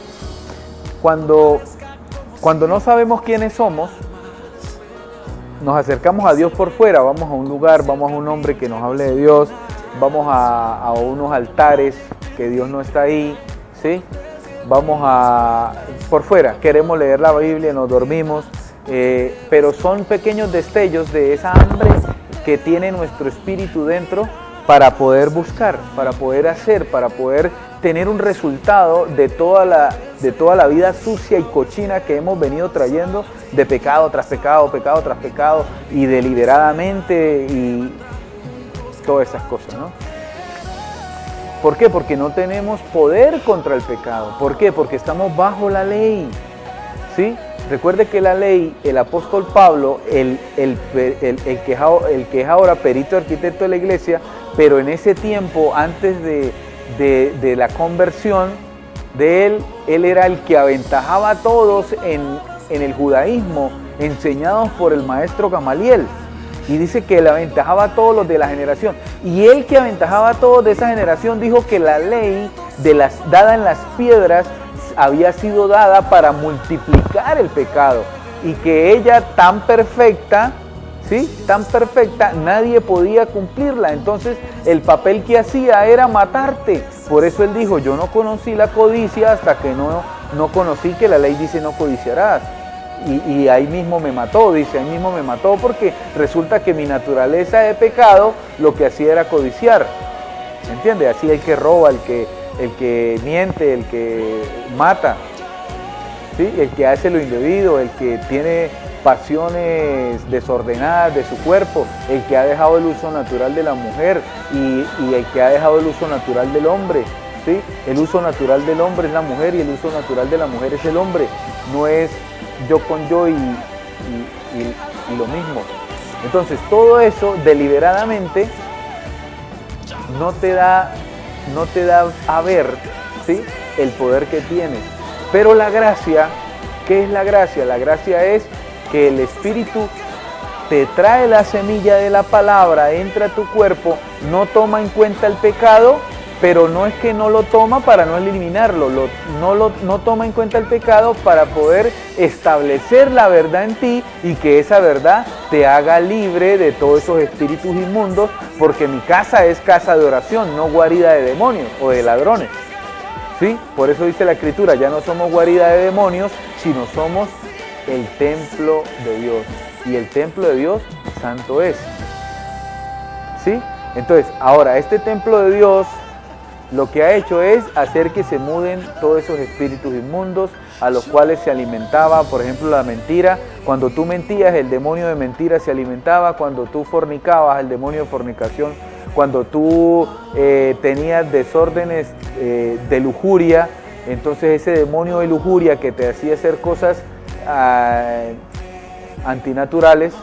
Cuando no sabemos quiénes somos, nos acercamos a Dios por fuera, vamos a un lugar, vamos a un hombre que nos hable de Dios, vamos a unos altares que Dios no está ahí, ¿sí? Vamos por fuera, queremos leer la Biblia, nos dormimos, pero son pequeños destellos de esa hambre que tiene nuestro espíritu dentro para poder buscar, para poder hacer, para poder tener un resultado de toda la vida sucia y cochina que hemos venido trayendo de pecado tras pecado, pecado tras pecado, y deliberadamente y todas esas cosas, ¿no? ¿Por qué? Porque no tenemos poder contra el pecado. ¿Por qué? Porque estamos bajo la ley, ¿sí? Recuerde que la ley, el apóstol Pablo, el que es ahora perito arquitecto de la iglesia, pero en ese tiempo, antes de la conversión de él era el que aventajaba a todos en el judaísmo, enseñados por el maestro Gamaliel. Y dice que le aventajaba a todos los de la generación. Y él que aventajaba a todos de esa generación dijo que la ley dada en las piedras había sido dada para multiplicar el pecado. Y que ella tan perfecta, ¿sí? Tan perfecta, nadie podía cumplirla. Entonces el papel que hacía era matarte. Por eso él dijo, yo no conocí la codicia hasta que no conocí que la ley dice no codiciarás. Y ahí mismo me mató, dice, ahí mismo me mató porque resulta que mi naturaleza de pecado lo que hacía era codiciar, ¿entiendes? Así el que roba, el que miente, el que mata, ¿sí? El que hace lo indebido, el que tiene pasiones desordenadas de su cuerpo, el que ha dejado el uso natural de la mujer y el que ha dejado el uso natural del hombre, ¿sí? El uso natural del hombre es la mujer y el uso natural de la mujer es el hombre, no es yo con yo y lo mismo. Entonces todo eso deliberadamente no te da a ver, ¿sí? El poder que tienes. Pero la gracia, ¿qué es la gracia? La gracia es que el Espíritu te trae la semilla de la palabra, entra a tu cuerpo, no toma en cuenta el pecado, pero no es que no lo toma para no eliminarlo, no toma en cuenta el pecado para poder establecer la verdad en ti y que esa verdad te haga libre de todos esos espíritus inmundos, porque mi casa es casa de oración, no guarida de demonios o de ladrones. ¿Sí? Por eso dice la Escritura, ya no somos guarida de demonios, sino somos el templo de Dios. Y el templo de Dios santo es. ¿sí? Entonces, ahora, este templo de Dios lo que ha hecho es hacer que se muden todos esos espíritus inmundos a los cuales se alimentaba, por ejemplo, la mentira. Cuando tú mentías, el demonio de mentira se alimentaba. Cuando tú fornicabas, el demonio de fornicación. Cuando tú tenías desórdenes de lujuria, entonces ese demonio de lujuria que te hacía hacer cosas antinaturales,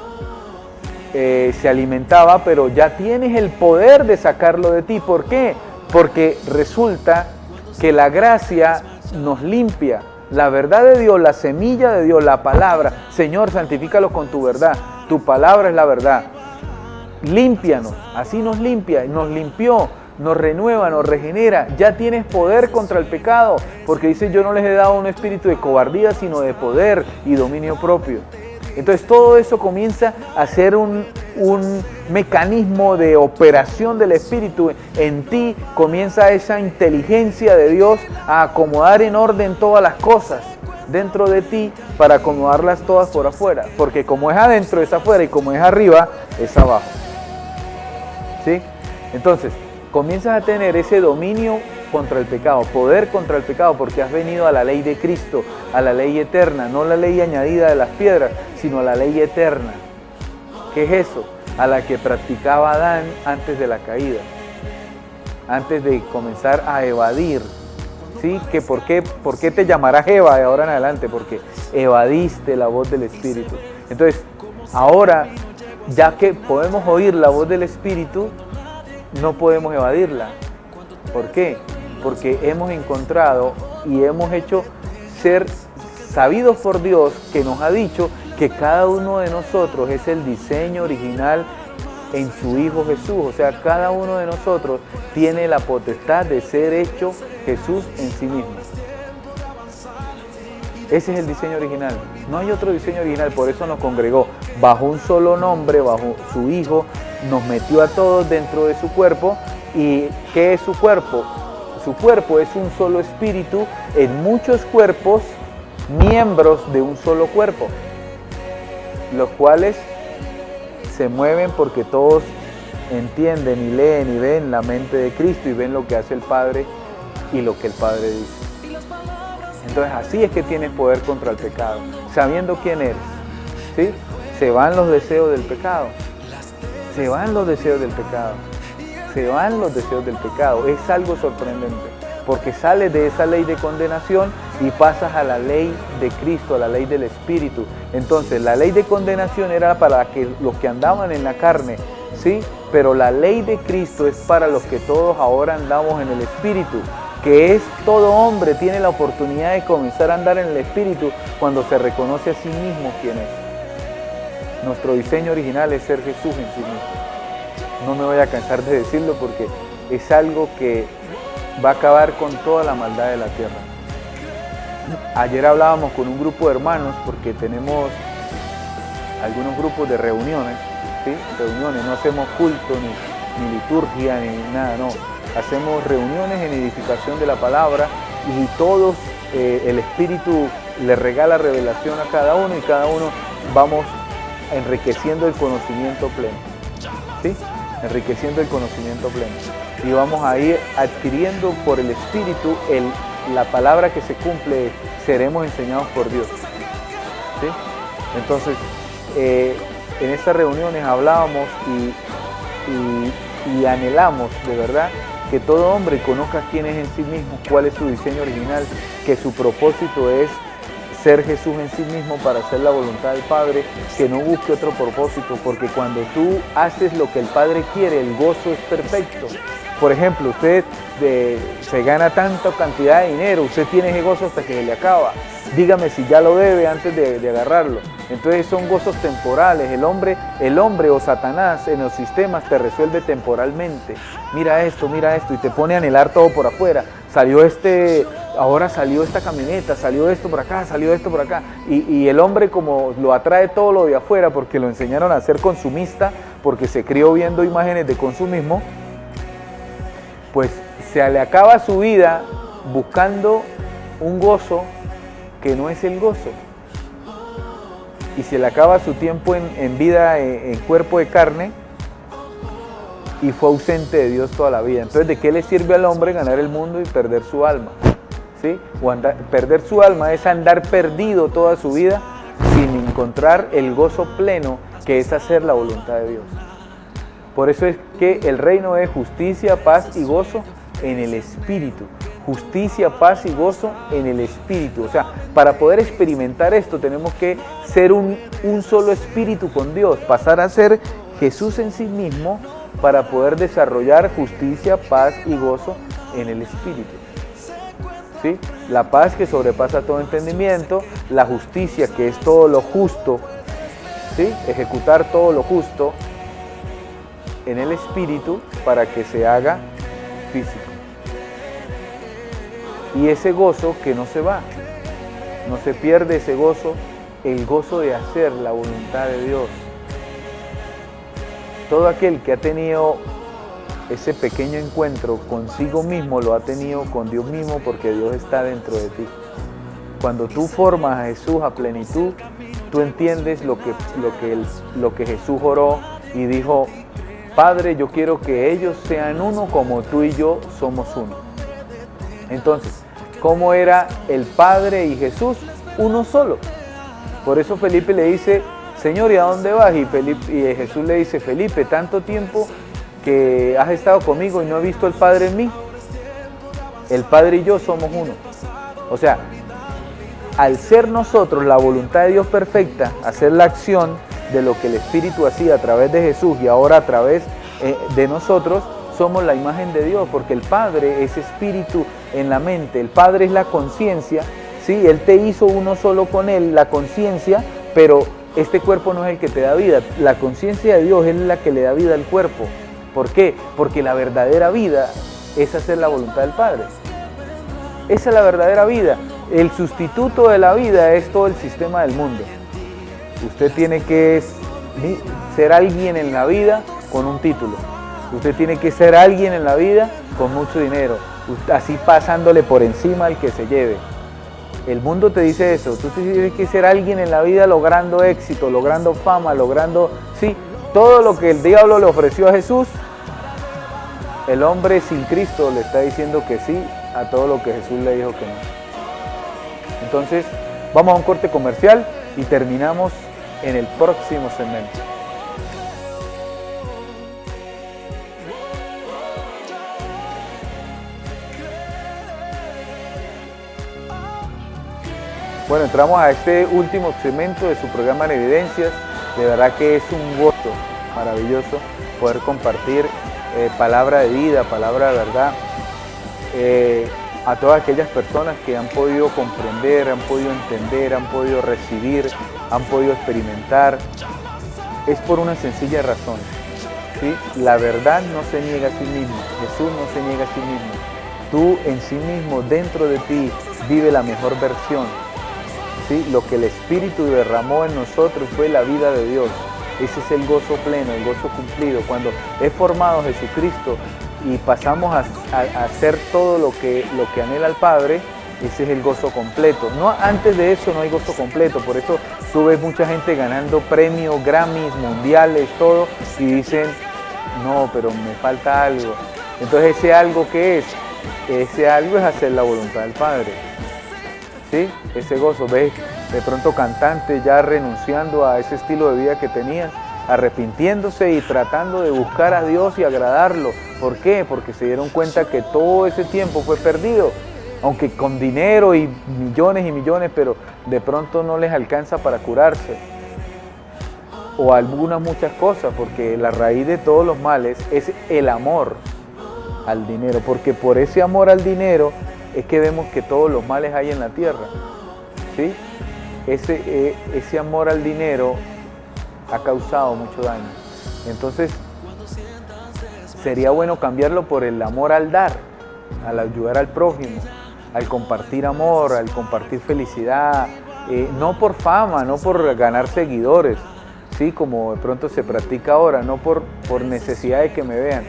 se alimentaba, pero ya tienes el poder de sacarlo de ti. ¿Por qué? Porque resulta que la gracia nos limpia. La verdad de Dios, la semilla de Dios, la palabra. Señor, santifícalo con tu verdad. Tu palabra es la verdad. Límpianos. Así nos limpia. Nos limpió, nos renueva, nos regenera. Ya tienes poder contra el pecado. Porque dice, yo no les he dado un espíritu de cobardía, sino de poder y dominio propio. Entonces todo eso comienza a ser un mecanismo de operación del Espíritu en ti. Comienza esa inteligencia de Dios a acomodar en orden todas las cosas dentro de ti para acomodarlas todas por afuera. Porque como es adentro es afuera y como es arriba es abajo. ¿Sí? Entonces comienzas a tener ese dominio contra el pecado, poder contra el pecado, porque has venido a la ley de Cristo, a la ley eterna, no la ley añadida de las piedras, sino a la ley eterna. ¿Qué es eso? A la que practicaba Adán antes de la caída, antes de comenzar a evadir. ¿Sí? Que ¿por qué te llamarás Eva de ahora en adelante? Porque evadiste la voz del Espíritu. Entonces, ahora, ya que podemos oír la voz del Espíritu, no podemos evadirla. ¿Por qué? Porque hemos encontrado y hemos hecho ser sabidos por Dios, que nos ha dicho que cada uno de nosotros es el diseño original en su Hijo Jesús. O sea, cada uno de nosotros tiene la potestad de ser hecho Jesús en sí mismo. Ese es el diseño original. No hay otro diseño original, por eso nos congregó bajo un solo nombre, bajo su Hijo, nos metió a todos dentro de su cuerpo. ¿Y qué es su cuerpo? Su cuerpo es un solo espíritu en muchos cuerpos, miembros de un solo cuerpo, los cuales se mueven porque todos entienden y leen y ven la mente de Cristo y ven lo que hace el Padre y lo que el Padre dice. Entonces así es que tienes poder contra el pecado, sabiendo quién eres. ¿Sí? Se van los deseos del pecado, se van los deseos del pecado. Se van los deseos del pecado. Es algo sorprendente, porque sales de esa ley de condenación y pasas a la ley de Cristo, a la ley del Espíritu. Entonces, la ley de condenación era para los que andaban en la carne, ¿sí? Pero la ley de Cristo es para los que todos ahora andamos en el Espíritu, que es todo hombre tiene la oportunidad de comenzar a andar en el Espíritu cuando se reconoce a sí mismo quién es. Nuestro diseño original es ser Jesús en sí mismo. No me voy a cansar de decirlo porque es algo que va a acabar con toda la maldad de la tierra. Ayer hablábamos con un grupo de hermanos porque tenemos algunos grupos de reuniones, ¿sí? Reuniones, no hacemos culto ni liturgia ni nada, no. Hacemos reuniones en edificación de la palabra y todos el Espíritu le regala revelación a cada uno y cada uno vamos enriqueciendo el conocimiento pleno, ¿sí? Enriqueciendo el conocimiento pleno. Y vamos a ir adquiriendo por el Espíritu la palabra que se cumple, seremos enseñados por Dios. ¿Sí? Entonces, en estas reuniones hablábamos y anhelamos de verdad que todo hombre conozca quién es en sí mismo, cuál es su diseño original, que su propósito es ser Jesús en sí mismo para hacer la voluntad del Padre, que no busque otro propósito, porque cuando tú haces lo que el Padre quiere, el gozo es perfecto. Por ejemplo, usted se gana tanta cantidad de dinero, usted tiene ese gozo hasta que se le acaba. Dígame si ya lo debe antes de agarrarlo. Entonces son gozos temporales. El hombre o Satanás en los sistemas te resuelve temporalmente. Mira esto, y te pone a anhelar todo por afuera. Ahora salió esta camioneta, salió esto por acá, salió esto por acá. Y el hombre, como lo atrae todo lo de afuera porque lo enseñaron a ser consumista, porque se crió viendo imágenes de consumismo, pues se le acaba su vida buscando un gozo que no es el gozo. Y se le acaba su tiempo en vida, en cuerpo de carne, y fue ausente de Dios toda la vida. Entonces, ¿de qué le sirve al hombre ganar el mundo y perder su alma? ¿Sí? Perder su alma es andar perdido toda su vida sin encontrar el gozo pleno que es hacer la voluntad de Dios. Por eso es que el reino es justicia, paz y gozo en el Espíritu. Justicia, paz y gozo en el Espíritu. O sea, para poder experimentar esto tenemos que ser un solo espíritu con Dios, pasar a ser Jesús en sí mismo para poder desarrollar justicia, paz y gozo en el Espíritu. ¿Sí? La paz que sobrepasa todo entendimiento, la justicia que es todo lo justo, ¿sí? Ejecutar todo lo justo en el Espíritu para que se haga físico. Y ese gozo que no se va, no se pierde ese gozo, el gozo de hacer la voluntad de Dios. Todo aquel que ha tenido ese pequeño encuentro consigo mismo lo ha tenido con Dios mismo, porque Dios está dentro de ti. Cuando tú formas a Jesús a plenitud, tú entiendes lo que Jesús oró y dijo: Padre, yo quiero que ellos sean uno como tú y yo somos uno. Entonces, ¿cómo era el Padre y Jesús? Uno solo. Por eso Felipe le dice: Señor, ¿y a dónde vas? Y Jesús le dice: Felipe, tanto tiempo que has estado conmigo y no he visto al Padre en mí. El Padre y yo somos uno. O sea, al ser nosotros la voluntad de Dios perfecta, hacer la acción de lo que el Espíritu hacía a través de Jesús y ahora a través de nosotros, somos la imagen de Dios, porque el Padre es espíritu en la mente, el Padre es la conciencia, ¿sí? Él te hizo uno solo con Él, la conciencia, pero este cuerpo no es el que te da vida, la conciencia de Dios es la que le da vida al cuerpo. ¿Por qué? Porque la verdadera vida es hacer la voluntad del Padre. Esa es la verdadera vida. El sustituto de la vida es todo el sistema del mundo. Usted tiene que ser alguien en la vida con un título. Usted tiene que ser alguien en la vida con mucho dinero, así pasándole por encima al que se lleve. El mundo te dice eso. Tú tienes que ser alguien en la vida logrando éxito, logrando fama, sí, todo lo que el diablo le ofreció a Jesús. El hombre sin Cristo le está diciendo que sí a todo lo que Jesús le dijo que no. Entonces, vamos a un corte comercial y terminamos en el próximo segmento. Bueno, entramos a este último segmento de su programa en Evidencias. De verdad que es un gozo maravilloso poder compartir palabra de vida, palabra de verdad, a todas aquellas personas que han podido comprender, han podido entender, han podido recibir, han podido experimentar. Es por una sencilla razón, ¿sí? La verdad no se niega a sí misma, Jesús no se niega a sí mismo. Tú en sí mismo, dentro de ti, vive la mejor versión, ¿sí? Lo que el Espíritu derramó en nosotros fue la vida de Dios. Ese es el gozo pleno, el gozo cumplido. Cuando es formado Jesucristo y pasamos a hacer todo lo que anhela el Padre, ese es el gozo completo. No, antes de eso no hay gozo completo. Por eso tú ves mucha gente ganando premios, Grammys, mundiales, todo, y dicen: no, pero me falta algo. Entonces, ¿ese algo qué es? Ese algo es hacer la voluntad del Padre. ¿Sí? Ese gozo. Ves de pronto cantantes ya renunciando a ese estilo de vida que tenían, arrepintiéndose y tratando de buscar a Dios y agradarlo. ¿Por qué? Porque se dieron cuenta que todo ese tiempo fue perdido, aunque con dinero y millones, pero de pronto no les alcanza para curarse. O muchas cosas, porque la raíz de todos los males es el amor al dinero, porque por ese amor al dinero es que vemos que todos los males hay en la tierra, ¿sí? Ese amor al dinero ha causado mucho daño. Entonces, sería bueno cambiarlo por el amor al dar, al ayudar al prójimo, al compartir amor, al compartir felicidad, no por fama, no por ganar seguidores, ¿sí? Como de pronto se practica ahora, no por necesidad de que me vean,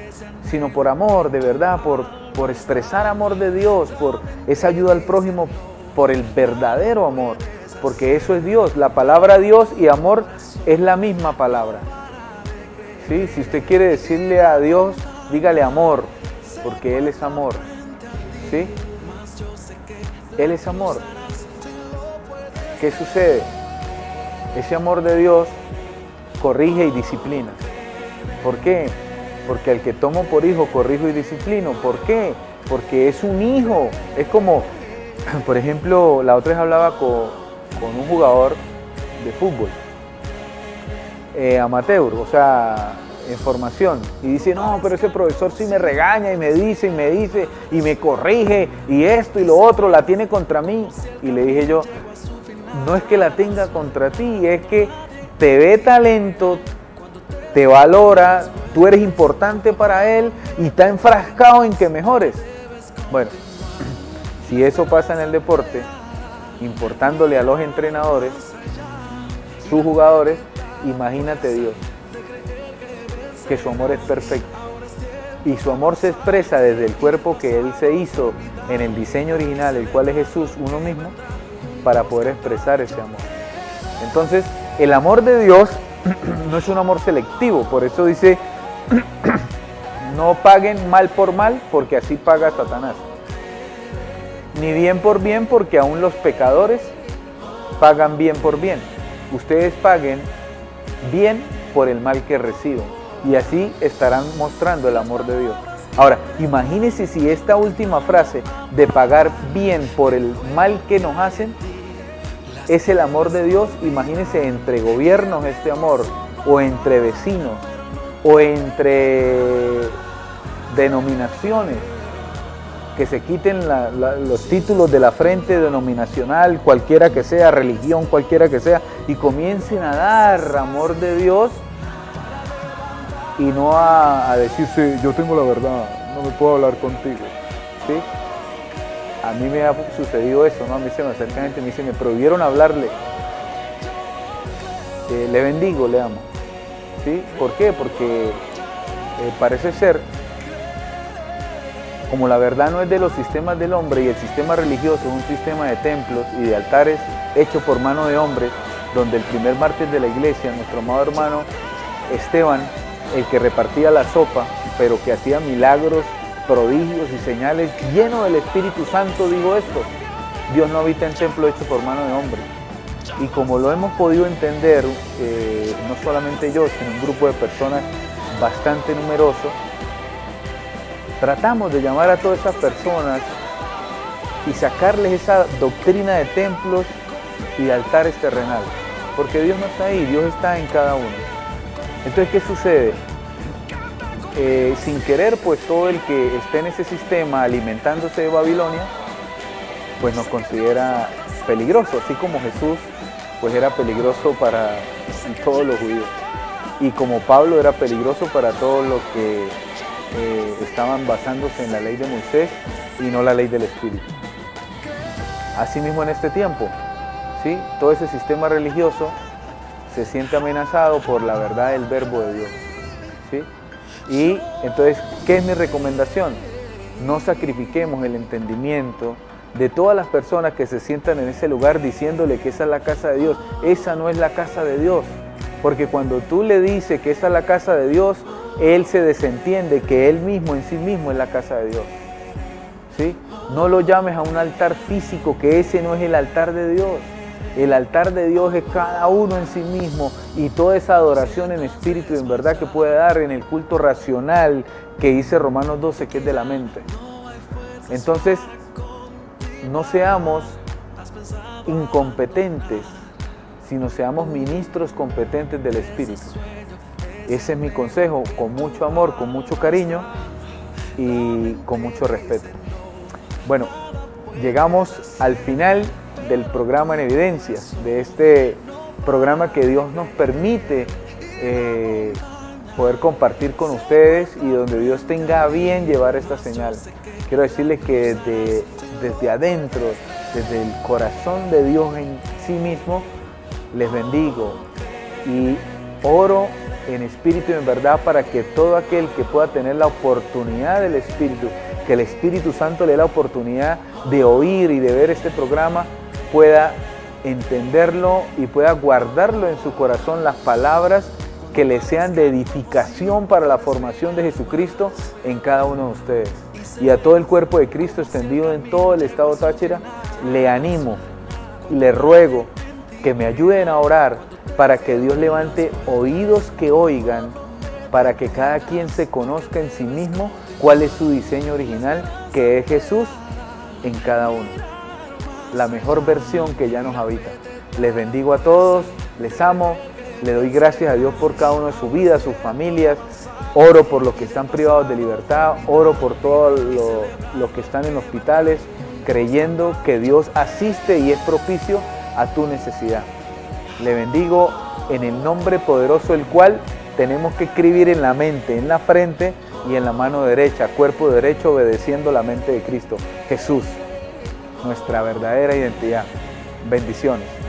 sino por amor, de verdad, por expresar amor de Dios, por esa ayuda al prójimo, por el verdadero amor, porque eso es Dios. La palabra Dios y amor es la misma palabra, ¿sí? Si usted quiere decirle a Dios, dígale amor, porque Él es amor, ¿sí? Él es amor. ¿Qué sucede? Ese amor de Dios corrige y disciplina. ¿Por qué? Porque al que tomo por hijo, corrijo y disciplino. ¿Por qué? Porque es un hijo. Es como, por ejemplo, la otra vez hablaba con un jugador de fútbol, amateur, o sea, en formación, y dice, no, pero ese profesor sí me regaña y me dice y me corrige y esto y lo otro, la tiene contra mí. Y le dije yo, no es que la tenga contra ti, es que te ve talento, te valora, tú eres importante para él y está enfrascado en que mejores. Bueno, si eso pasa en el deporte, importándole a los entrenadores, sus jugadores, imagínate Dios, que su amor es perfecto. Y su amor se expresa desde el cuerpo que Él se hizo en el diseño original, el cual es Jesús, uno mismo, para poder expresar ese amor. Entonces, el amor de Dios no es un amor selectivo, por eso dice, no paguen mal por mal, porque así paga Satanás. Ni bien por bien, porque aún los pecadores pagan bien por bien. Ustedes paguen bien por el mal que reciben, y así estarán mostrando el amor de Dios. Ahora, imagínense si esta última frase de pagar bien por el mal que nos hacen es el amor de Dios. Imagínense entre gobiernos este amor, o entre vecinos, o entre denominaciones, que se quiten los títulos de la frente denominacional, cualquiera que sea, religión, cualquiera que sea, y comiencen a dar amor de Dios y no a decir, sí, yo tengo la verdad, no me puedo hablar contigo, ¿sí? A mí me ha sucedido eso, ¿no? A mí se me acerca gente y me dice, me prohibieron hablarle, le bendigo, le amo, ¿sí? ¿Por qué? Porque parece ser, como la verdad no es de los sistemas del hombre y el sistema religioso es un sistema de templos y de altares hecho por mano de hombres, donde el primer mártir de la iglesia, nuestro amado hermano Esteban, el que repartía la sopa, pero que hacía milagros, prodigios y señales, lleno del Espíritu Santo, digo esto, Dios no habita en templo hecho por mano de hombre. Y como lo hemos podido entender, no solamente yo, sino un grupo de personas bastante numeroso, tratamos de llamar a todas esas personas y sacarles esa doctrina de templos y de altares terrenales, porque Dios no está ahí, Dios está en cada uno. Entonces, ¿qué sucede? Sin querer, pues todo el que esté en ese sistema alimentándose de Babilonia, pues nos considera peligroso, así como Jesús pues era peligroso para todos los judíos, y como Pablo era peligroso para todos los que estaban basándose en la ley de Moisés y no la ley del Espíritu. Asimismo en este tiempo, ¿sí? Todo ese sistema religioso se siente amenazado por la verdad del verbo de Dios, ¿sí? Y entonces, ¿qué es mi recomendación? No sacrifiquemos el entendimiento de todas las personas que se sientan en ese lugar diciéndole que esa es la casa de Dios. Esa no es la casa de Dios, porque cuando tú le dices que esa es la casa de Dios, él se desentiende que él mismo en sí mismo es la casa de Dios, ¿sí? No lo llames a un altar físico, que ese no es el altar de Dios. El altar de Dios es cada uno en sí mismo, y toda esa adoración en espíritu y en verdad que puede dar en el culto racional que dice Romanos 12, que es de la mente. Entonces, no seamos incompetentes, sino seamos ministros competentes del Espíritu. Ese es mi consejo, con mucho amor, con mucho cariño y con mucho respeto. Bueno, llegamos al final del programa En Evidencias, de este programa que Dios nos permite poder compartir con ustedes y donde Dios tenga a bien llevar esta señal. Quiero decirles que desde adentro, desde el corazón de Dios en sí mismo, les bendigo y oro en espíritu y en verdad para que todo aquel que pueda tener la oportunidad del Espíritu, que el Espíritu Santo le dé la oportunidad de oír y de ver este programa, pueda entenderlo y pueda guardarlo en su corazón, las palabras que les sean de edificación para la formación de Jesucristo en cada uno de ustedes. Y a todo el cuerpo de Cristo extendido en todo el estado Táchira, le animo y le ruego que me ayuden a orar para que Dios levante oídos que oigan, para que cada quien se conozca en sí mismo cuál es su diseño original, que es Jesús en cada uno. La mejor versión que ya nos habita. Les bendigo a todos, les amo, le doy gracias a Dios por cada uno de sus vidas, sus familias. Oro por los que están privados de libertad, oro por todos los que están en hospitales, creyendo que Dios asiste y es propicio a tu necesidad. Le bendigo en el nombre poderoso el cual tenemos que escribir en la mente, en la frente y en la mano derecha, cuerpo derecho obedeciendo la mente de Cristo. Jesús, nuestra verdadera identidad. Bendiciones.